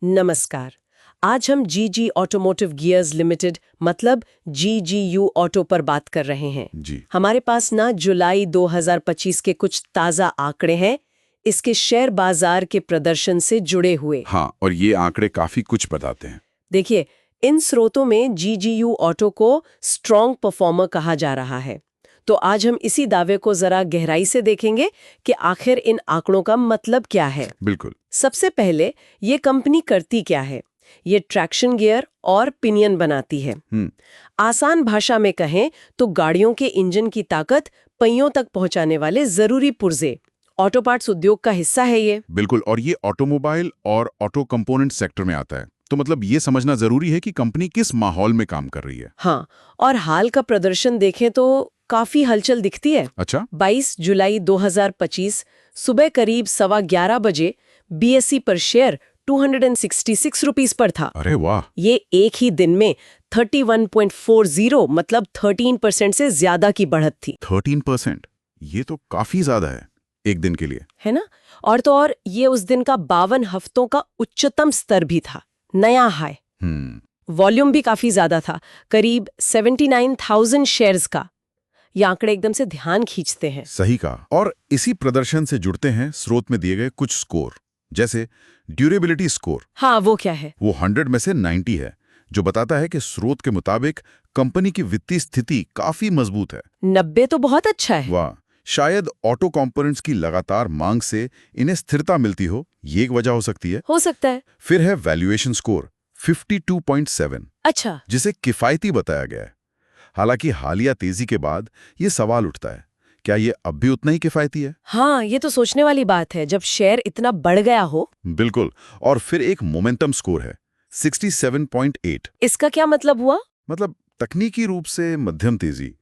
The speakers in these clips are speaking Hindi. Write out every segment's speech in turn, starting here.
नमस्कार। आज हम जीजी ऑटोमोटिव गियर्स लिमिटेड मतलब जीजीयू ऑटो पर बात कर रहे हैं। जी। हमारे पास ना जुलाई 2025 के कुछ ताज़ा आंकड़े हैं इसके शेयर बाजार के प्रदर्शन से जुड़े हुए। हाँ, और ये आंकड़े काफी कुछ बताते हैं। देखिए, इन स्रोतों में जीजीयू ऑटो को स्ट्रॉन्ग परफॉर्मर कहा जा रहा है। तो आज हम इसी दावे को जरा गहराई से देखेंगे कि आखिर इन आंकड़ों का मतलब क्या है। बिल्कुल। सबसे पहले ये कंपनी करती क्या है। ये ट्रैक्शन गियर और पिनियन बनाती है। आसान भाषा में कहें तो गाड़ियों के इंजन की ताकत पहियों तक पहुंचाने वाले जरूरी पुर्जे ऑटो पार्ट्स उद्योग का हिस्सा है ये। बिल्कुल, और ये ऑटोमोबाइल और ऑटो कंपोनेंट सेक्टर में आता है। तो मतलब ये समझना जरूरी है कि कंपनी किस माहौल में काम कर रही है। हाँ, और हाल का प्रदर्शन देखें तो काफी हलचल दिखती है। अच्छा। 22 जुलाई 2025 सुबह करीब 11:15 बीएसई पर शेयर 266 रुपीस पर था। अरे वाह। ये एक ही दिन में 31.40 मतलब 13% से ज्यादा की बढ़त थी। 13%, ये तो काफी ज्यादा है एक दिन के लिए, है ना। और तो और ये उस दिन का 52 हफ्तों का उच्चतम स्तर भी था, नया हाई। वॉल्यूम भी काफी ज्यादा था, करीब 79,000 शेयर्स का। ये आंकड़े एकदम से ध्यान खींचते हैं। सही कहा। और इसी प्रदर्शन से जुड़ते हैं स्रोत में दिए गए कुछ स्कोर, जैसे ड्यूरेबिलिटी स्कोर। हाँ, वो क्या है? वो 100 में से 90 है, जो बताता है कि स्रोत के मुताबिक कंपनी की वित्तीय स्थिति काफी मजबूत है। 90 तो बहुत अच्छा है। वाह। शायद ऑटो कंपोनेंट्स की लगातार मांग से इन्हें स्थिरता मिलती हो, ये एक वजह हो सकती है। हो सकता है। फिर है वैल्यूएशन स्कोर 52.7, अच्छा। जिसे किफायती बताया गया है। हालांकि हालिया तेजी के बाद ये सवाल उठता है, क्या ये अब भी उतना ही किफायती है? हाँ, ये तो सोचने वाली बात है जब शेयर इतना बढ़ गया हो। बिल्कुल। और फिर एक मोमेंटम स्कोर है 67.8। इसका क्या मतलब हुआ? मतलब तकनीकी रूप से मध्यम तेजी।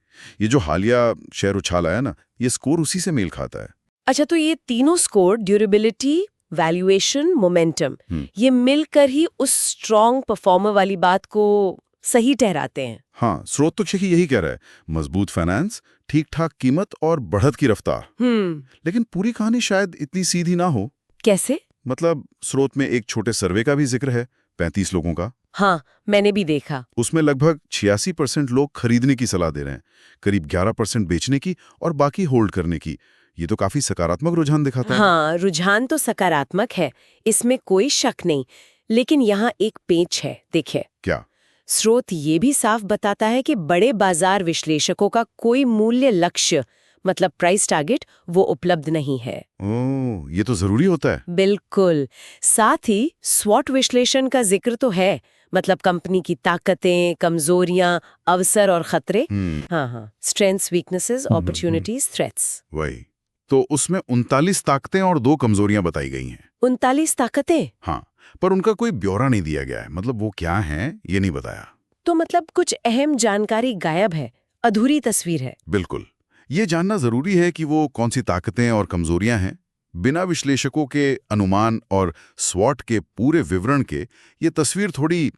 ये जो हालिया शेयर उछाल आया ना, ये स्कोर उसी से मेल खाता है। अच्छा, तो ये तीनों स्कोर ड्यूरेबिलिटी, वैल्यूएशन, मोमेंटम, ये मिलकर ही उस स्ट्रॉन्ग परफॉर्मर वाली बात को सही ठहराते हैं। हाँ, स्रोत तो यही कह रहा है, मजबूत फाइनेंस, ठीक ठाक कीमत और बढ़त की रफ्तार। लेकिन पूरी कहानी शायद इतनी सीधी ना हो। कैसे? मतलब स्रोत में एक छोटे सर्वे का भी जिक्र है, 35 लोगों का। हाँ, मैंने भी देखा। उसमें लगभग 86% लोग खरीदने की सलाह दे रहे हैं, करीब 11% बेचने की और बाकी होल्ड करने की। ये तो काफी सकारात्मक रुझान दिखाता है। हाँ, रुझान तो सकारात्मक है, इसमें कोई शक नहीं। लेकिन यहाँ एक पेंच है, देखिए। क्या? स्रोत ये भी साफ बताता है कि बड़े बाजार विश्लेषकों का कोई मूल्य लक्ष्य मतलब प्राइस टारगेट वो उपलब्ध नहीं है। ओह, ये तो जरूरी होता है। बिल्कुल। साथ ही स्वॉट विश्लेषण का जिक्र तो है, मतलब कंपनी की ताकतें, कमजोरियां, अवसर और खतरे। हाँ, स्ट्रेंथ्स, वीकनेसेस, अपॉर्चुनिटीज, थ्रेट्स। वही तो, उसमें 39 ताकतें और 2 कमजोरियां बताई गई हैं। 39 ताकतें? हाँ, पर उनका कोई ब्यौरा नहीं दिया गया है, मतलब वो क्या हैं ये नहीं बताया। तो मतलब कुछ अहम जानकारी गायब है, अधूरी तस्वीर है। बिल्कुल। ये जानना जरूरी है कि वो कौन सी ताकतें और कमजोरियां हैं। बिना विश्लेषकों के अनुमान और स्वॉट के पूरे विवरण के ये तस्वीर थोड़ी,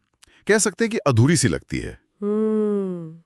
कह सकते हैं कि अधूरी सी लगती है।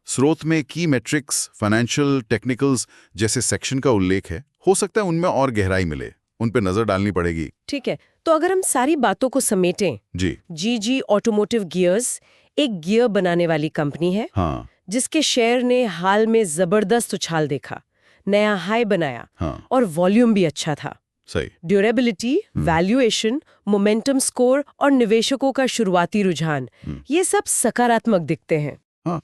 स्रोत में की मेट्रिक्स, फाइनेंशियल, टेक्निकल्स जैसे सेक्शन का उल्लेख है, हो सकता है उनमें और गहराई मिले, उन पे नजर डालनी पड़ेगी। ठीक है, तो अगर हम सारी बातों को समेटें, जी। जीजी ऑटोमोटिव गियर्स एक गियर बनाने वाली कंपनी है। हाँ। जिसके शेयर ने हाल में जबरदस्त उछाल देखा, नया हाई बनाया। हाँ। और वॉल्यूम भी अच्छा था। सही। ड्यूरेबिलिटी, वैल्यूएशन, मोमेंटम स्कोर और निवेशकों का शुरुआती रुझान, ये सब सकारात्मक दिखते हैं। हाँ,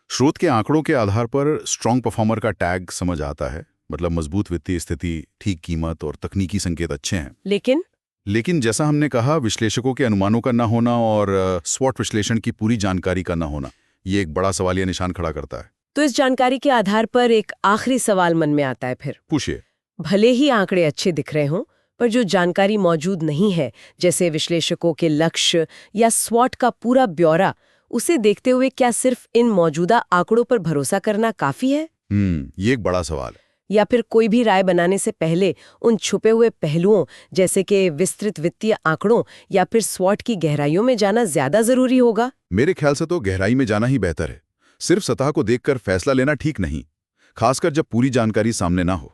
स्रोत के आंकड़ों के आधार पर स्ट्रॉन्ग परफॉर्मर का टैग समझ आता है, मतलब मजबूत वित्तीय स्थिति, ठीक कीमत और तकनीकी संकेत अच्छे हैं। लेकिन जैसा हमने कहा, विश्लेषकों के अनुमानों का न होना और स्वॉट विश्लेषण की पूरी जानकारी का न होना, ये एक बड़ा सवालिया निशान खड़ा करता है। तो इस जानकारी के आधार पर एक आखिरी सवाल मन में आता है फिर। पूछिए। भले ही आंकड़े अच्छे दिख रहे हों, पर जो जानकारी मौजूद नहीं है, जैसे विश्लेषकों के लक्ष्य या स्वॉट का पूरा ब्यौरा, उसे देखते हुए क्या सिर्फ इन मौजूदा आंकड़ों पर भरोसा करना काफी है? ये एक बड़ा सवाल है। या फिर कोई भी राय बनाने से पहले उन छुपे हुए पहलुओं जैसे कि विस्तृत वित्तीय आंकड़ों या फिर स्वॉट की गहराइयों में जाना ज्यादा जरूरी होगा? मेरे ख्याल से तो गहराई में जाना ही बेहतर है। सिर्फ सतह को देखकर फैसला लेना ठीक नहीं, खासकर जब पूरी जानकारी सामने ना हो।